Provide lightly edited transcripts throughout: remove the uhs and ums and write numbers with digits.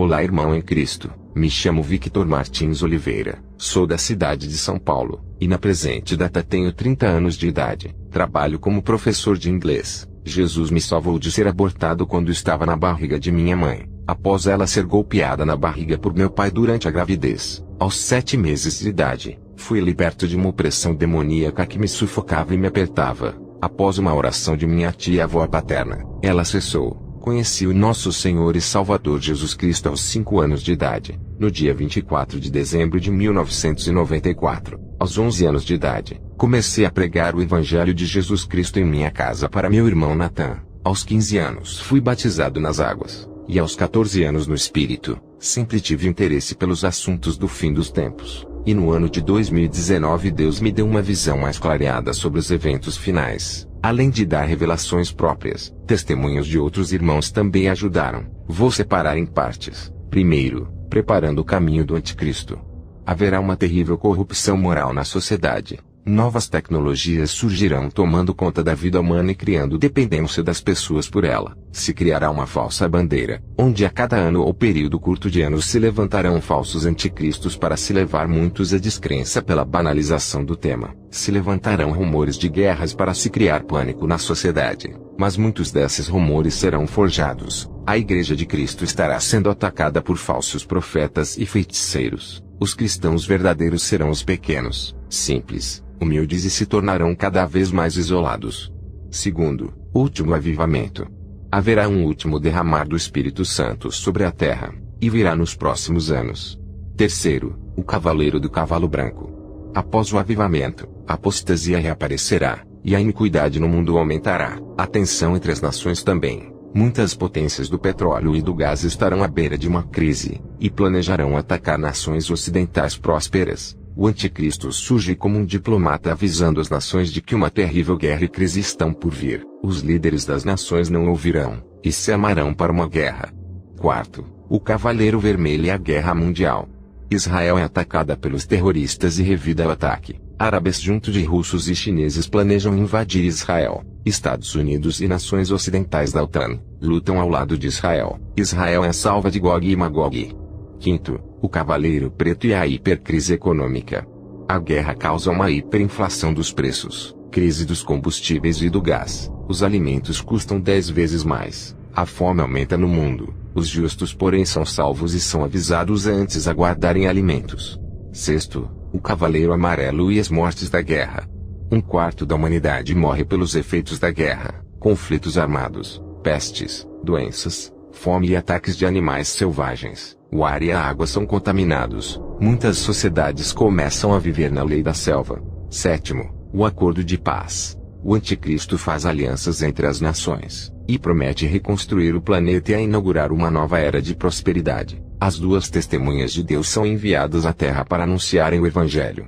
Olá, irmão em Cristo. Me chamo Victor Martins Oliveira, sou da cidade de São Paulo, e na presente data tenho 30 anos de idade. Trabalho como professor de inglês. Jesus me salvou de ser abortado quando estava na barriga de minha mãe, após ela ser golpeada na barriga por meu pai durante a gravidez. Aos 7 meses de idade, fui liberto de uma opressão demoníaca que me sufocava e me apertava. Após uma oração de minha tia-avó paterna, ela cessou. Conheci o nosso Senhor e Salvador Jesus Cristo aos 5 anos de idade, no dia 24 de dezembro de 1994. Aos 11 anos de idade, comecei a pregar o Evangelho de Jesus Cristo em minha casa para meu irmão Natan. Aos 15 anos fui batizado nas águas, e aos 14 anos no Espírito. Sempre tive interesse pelos assuntos do fim dos tempos, e no ano de 2019 Deus me deu uma visão mais clareada sobre os eventos finais. Além de dar revelações próprias, testemunhos de outros irmãos também ajudaram. Vou separar em partes. Primeiro, preparando o caminho do anticristo. Haverá uma terrível corrupção moral na sociedade. Novas tecnologias surgirão tomando conta da vida humana e criando dependência das pessoas por ela. Se criará uma falsa bandeira, onde a cada ano ou período curto de anos se levantarão falsos anticristos para se levar muitos à descrença pela banalização do tema. Se levantarão rumores de guerras para se criar pânico na sociedade, mas muitos desses rumores serão forjados. A Igreja de Cristo estará sendo atacada por falsos profetas e feiticeiros. Os cristãos verdadeiros serão os pequenos, simples, humildes e se tornarão cada vez mais isolados. Segundo, último avivamento. Haverá um último derramar do Espírito Santo sobre a terra, e virá nos próximos anos. Terceiro, o cavaleiro do cavalo branco. Após o avivamento, a apostasia reaparecerá, e a iniquidade no mundo aumentará. A tensão entre as nações também. Muitas potências do petróleo e do gás estarão à beira de uma crise, e planejarão atacar nações ocidentais prósperas. O anticristo surge como um diplomata avisando as nações de que uma terrível guerra e crise estão por vir. Os líderes das nações não ouvirão, e se amarão para uma guerra. Quarto, o Cavaleiro Vermelho e a Guerra Mundial. Israel é atacada pelos terroristas e revida o ataque. Árabes junto de russos e chineses planejam invadir Israel. Estados Unidos e nações ocidentais da OTAN lutam ao lado de Israel. Israel é a salva de Gog e Magog. Quinto, o Cavaleiro Preto e a hipercrise econômica. A guerra causa uma hiperinflação dos preços, crise dos combustíveis e do gás. Os alimentos custam 10 vezes mais. A fome aumenta no mundo. Os justos, porém, são salvos e são avisados antes a guardarem alimentos. Sexto, o Cavaleiro Amarelo e as mortes da guerra. 1/4 da humanidade morre pelos efeitos da guerra, conflitos armados, pestes, doenças, fome e ataques de animais selvagens. O ar e a água são contaminados. Muitas sociedades começam a viver na lei da selva. Sétimo, o acordo de paz. O anticristo faz alianças entre as nações, e promete reconstruir o planeta e a inaugurar uma nova era de prosperidade. As duas testemunhas de Deus são enviadas à Terra para anunciarem o Evangelho.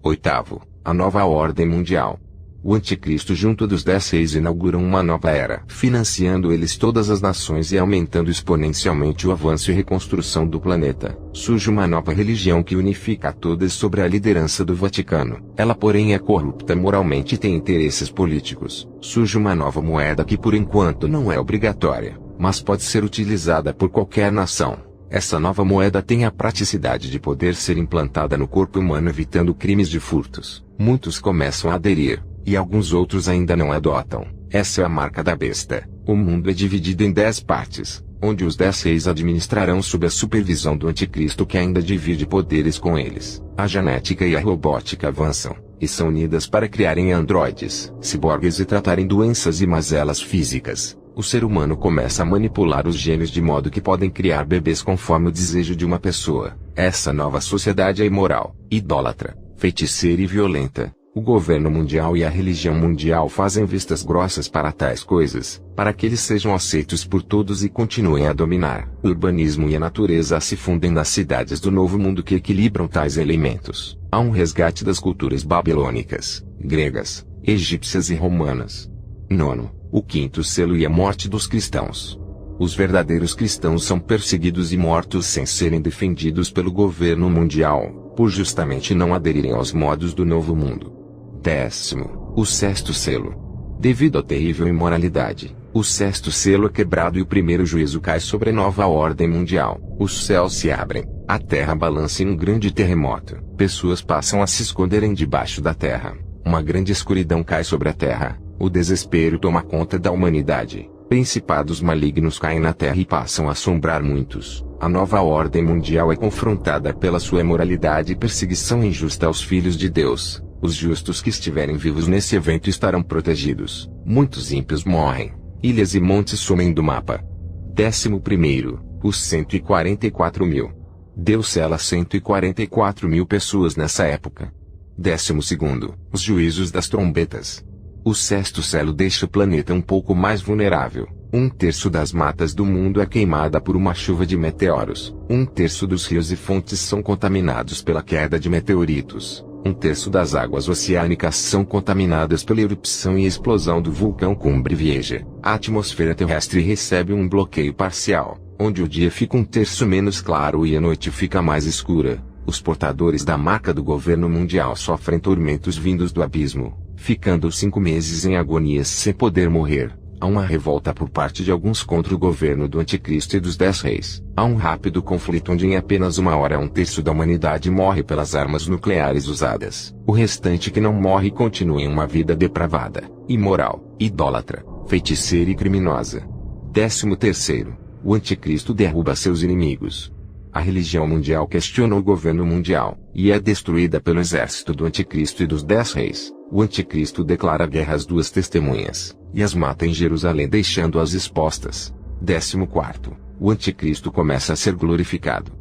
Oitavo, a nova ordem mundial. O anticristo junto dos 10 reis inauguram uma nova era, financiando eles todas as nações e aumentando exponencialmente o avanço e reconstrução do planeta. Surge uma nova religião que unifica a todas sob a liderança do Vaticano. Ela, porém, é corrupta moralmente e tem interesses políticos. Surge uma nova moeda que por enquanto não é obrigatória, mas pode ser utilizada por qualquer nação. Essa nova moeda tem a praticidade de poder ser implantada no corpo humano evitando crimes de furtos. Muitos começam a aderir, e alguns outros ainda não adotam. Essa é a marca da besta. O mundo é dividido em 10 partes, onde os 10 reis administrarão sob a supervisão do anticristo que ainda divide poderes com eles. A genética e a robótica avançam, e são unidas para criarem androides, ciborgues e tratarem doenças e mazelas físicas. O ser humano começa a manipular os genes de modo que podem criar bebês conforme o desejo de uma pessoa. Essa nova sociedade é imoral, idólatra, feiticeira e violenta. O governo mundial e a religião mundial fazem vistas grossas para tais coisas, para que eles sejam aceitos por todos e continuem a dominar. O urbanismo e a natureza se fundem nas cidades do novo mundo que equilibram tais elementos. Há um resgate das culturas babilônicas, gregas, egípcias e romanas. Nono, o quinto selo e a morte dos cristãos. Os verdadeiros cristãos são perseguidos e mortos sem serem defendidos pelo governo mundial, por justamente não aderirem aos modos do novo mundo. Décimo, o sexto selo. Devido à terrível imoralidade, O sexto selo é quebrado e o primeiro juízo cai sobre a nova ordem mundial. Os céus se abrem, a terra balança em um grande terremoto. Pessoas passam a se esconderem debaixo da terra. Uma grande escuridão cai sobre a terra. O desespero toma conta da humanidade. Principados malignos caem na terra e passam a assombrar muitos. A nova ordem mundial é confrontada pela sua imoralidade e perseguição injusta aos filhos de Deus. Os justos que estiverem vivos nesse evento estarão protegidos. Muitos ímpios morrem. Ilhas e montes somem do mapa. 11º, os 144.000. Deus sela 144.000 pessoas nessa época. 12º, os juízos das trombetas. O sexto selo deixa o planeta um pouco mais vulnerável. 1/3 das matas do mundo é queimada por uma chuva de meteoros. 1/3 dos rios e fontes são contaminados pela queda de meteoritos. 1/3 das águas oceânicas são contaminadas pela erupção e explosão do vulcão Cumbre Vieja. A atmosfera terrestre recebe um bloqueio parcial, onde o dia fica 1/3 menos claro e a noite fica mais escura. Os portadores da marca do governo mundial sofrem tormentos vindos do abismo, ficando 5 meses em agonias sem poder morrer. Há uma revolta por parte de alguns contra o governo do Anticristo e dos 10 reis. Há um rápido conflito onde em apenas uma hora 1/3 da humanidade morre pelas armas nucleares usadas. O restante que não morre continua em uma vida depravada, imoral, idólatra, feiticeira e criminosa. 13º. O Anticristo derruba seus inimigos. A religião mundial questiona o governo mundial, e é destruída pelo exército do Anticristo e dos 10 reis. O Anticristo declara guerra às 2 testemunhas, e as mata em Jerusalém deixando-as expostas. 14º. O Anticristo começa a ser glorificado.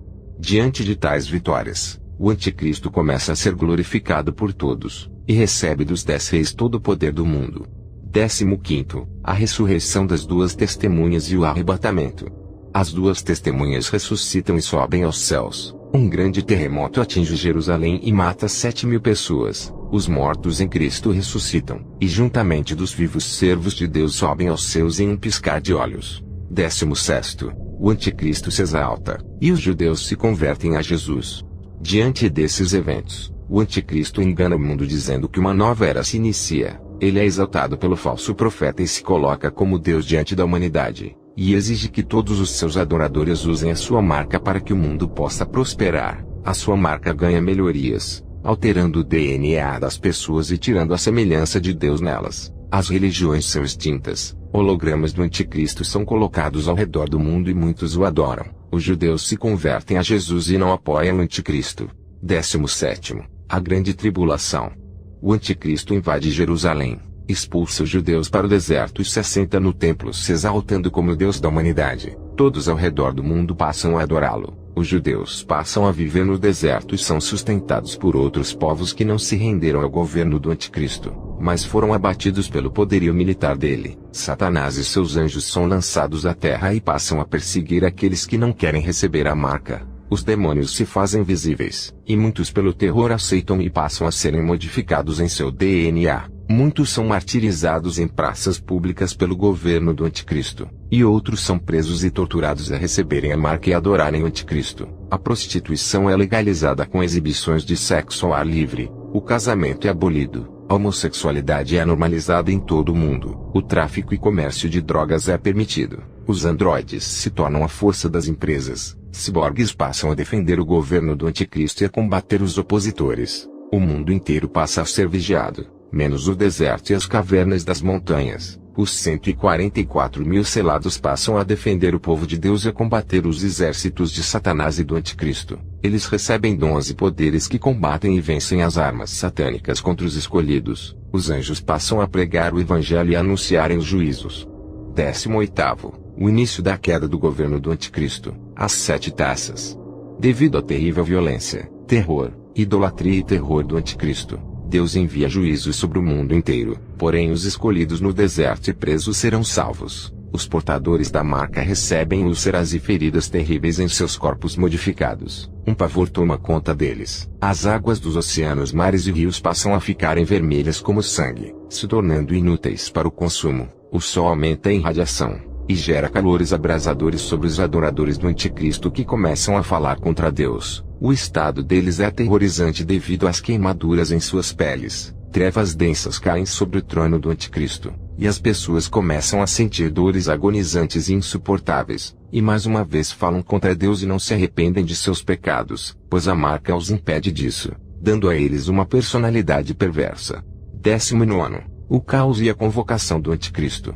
Diante de tais vitórias, o Anticristo começa a ser glorificado por todos, e recebe dos 10 reis todo o poder do mundo. 15º. A ressurreição das 2 testemunhas e o arrebatamento. As 2 testemunhas ressuscitam e sobem aos céus. Um grande terremoto atinge Jerusalém e mata 7.000 pessoas. Os mortos em Cristo ressuscitam, e juntamente dos vivos servos de Deus sobem aos céus em um piscar de olhos. 16º. O Anticristo se exalta, e os judeus se convertem a Jesus. Diante desses eventos, o Anticristo engana o mundo dizendo que uma nova era se inicia. Ele é exaltado pelo falso profeta e se coloca como Deus diante da humanidade, e exige que todos os seus adoradores usem a sua marca para que o mundo possa prosperar. A sua marca ganha melhorias, alterando o DNA das pessoas e tirando a semelhança de Deus nelas. As religiões são extintas, hologramas do Anticristo são colocados ao redor do mundo e muitos o adoram. Os judeus se convertem a Jesus e não apoiam o Anticristo. 17º. A grande tribulação. O Anticristo invade Jerusalém, expulsa os judeus para o deserto e se assenta no templo se exaltando como o Deus da humanidade. Todos ao redor do mundo passam a adorá-lo. Os judeus passam a viver no deserto e são sustentados por outros povos que não se renderam ao governo do Anticristo, mas foram abatidos pelo poderio militar dele. Satanás e seus anjos são lançados à terra e passam a perseguir aqueles que não querem receber a marca. Os demônios se fazem visíveis, e muitos pelo terror aceitam e passam a serem modificados em seu DNA. Muitos são martirizados em praças públicas pelo governo do Anticristo, e outros são presos e torturados a receberem a marca e adorarem o Anticristo. A prostituição é legalizada com exibições de sexo ao ar livre, o casamento é abolido, a homossexualidade é normalizada em todo o mundo, o tráfico e comércio de drogas é permitido, os androides se tornam a força das empresas, ciborgues passam a defender o governo do Anticristo e a combater os opositores. O mundo inteiro passa a ser vigiado, menos o deserto e as cavernas das montanhas. Os 144.000 selados passam a defender o povo de Deus e a combater os exércitos de Satanás e do Anticristo. Eles recebem dons e poderes que combatem e vencem as armas satânicas contra os escolhidos. Os anjos passam a pregar o evangelho e a anunciarem os juízos. 18º. O início da queda do governo do Anticristo. As 7 taças. Devido à terrível violência, terror, idolatria e terror do Anticristo, Deus envia juízos sobre o mundo inteiro, porém os escolhidos no deserto e presos serão salvos. Os portadores da marca recebem úlceras e feridas terríveis em seus corpos modificados. Um pavor toma conta deles. As águas dos oceanos, mares e rios passam a ficarem vermelhas como sangue, se tornando inúteis para o consumo. O sol aumenta em radiação, e gera calores abrasadores sobre os adoradores do Anticristo que começam a falar contra Deus. O estado deles é aterrorizante devido às queimaduras em suas peles, Trevas densas caem sobre o trono do anticristo, e as pessoas começam a sentir dores agonizantes e insuportáveis, e mais uma vez falam contra Deus e não se arrependem de seus pecados, pois a marca os impede disso, dando a eles uma personalidade perversa. 19. O caos e a convocação do anticristo.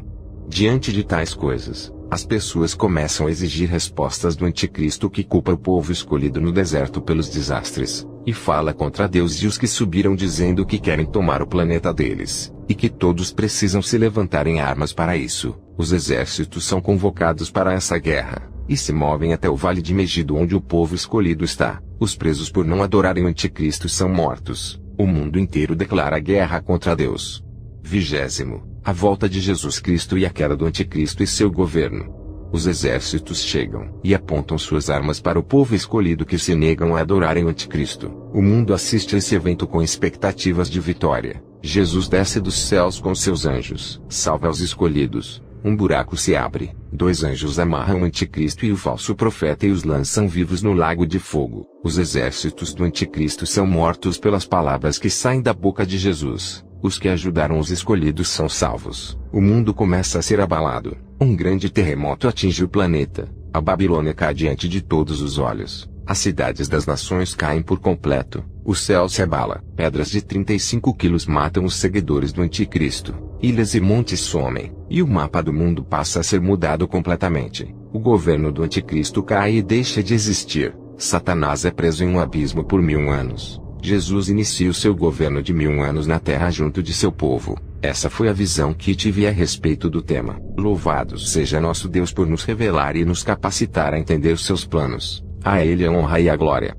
Diante de tais coisas, as pessoas começam a exigir respostas do anticristo, que culpa o povo escolhido no deserto pelos desastres, e fala contra Deus e os que subiram, dizendo que querem tomar o planeta deles, e que todos precisam se levantar em armas para isso. Os exércitos são convocados para essa guerra, e se movem até o vale de Megido, onde o povo escolhido está. Os presos por não adorarem o anticristo são mortos. O mundo inteiro declara guerra contra Deus. 20. A volta de Jesus Cristo e a queda do anticristo e seu governo. Os exércitos chegam e apontam suas armas para o povo escolhido, que se negam a adorarem o anticristo. O mundo assiste a esse evento com expectativas de vitória. Jesus desce dos céus com seus anjos, salva os escolhidos. Um buraco se abre, 2 anjos amarram o anticristo e o falso profeta e os lançam vivos no lago de fogo. Os exércitos do anticristo são mortos pelas palavras que saem da boca de Jesus. Os que ajudaram os escolhidos são salvos. O mundo começa a ser abalado. Um grande terremoto atinge o planeta. A Babilônia cai diante de todos os olhos. As cidades das nações caem por completo. O céu se abala. Pedras de 35 quilos matam os seguidores do anticristo. Ilhas e montes somem. E o mapa do mundo passa a ser mudado completamente. O governo do anticristo cai e deixa de existir. Satanás é preso em um abismo por 1000 anos. Jesus inicia o seu governo de 1000 anos na terra junto de seu povo. Essa foi a visão que tive a respeito do tema. Louvado seja nosso Deus por nos revelar e nos capacitar a entender os seus planos. A Ele a honra e a glória.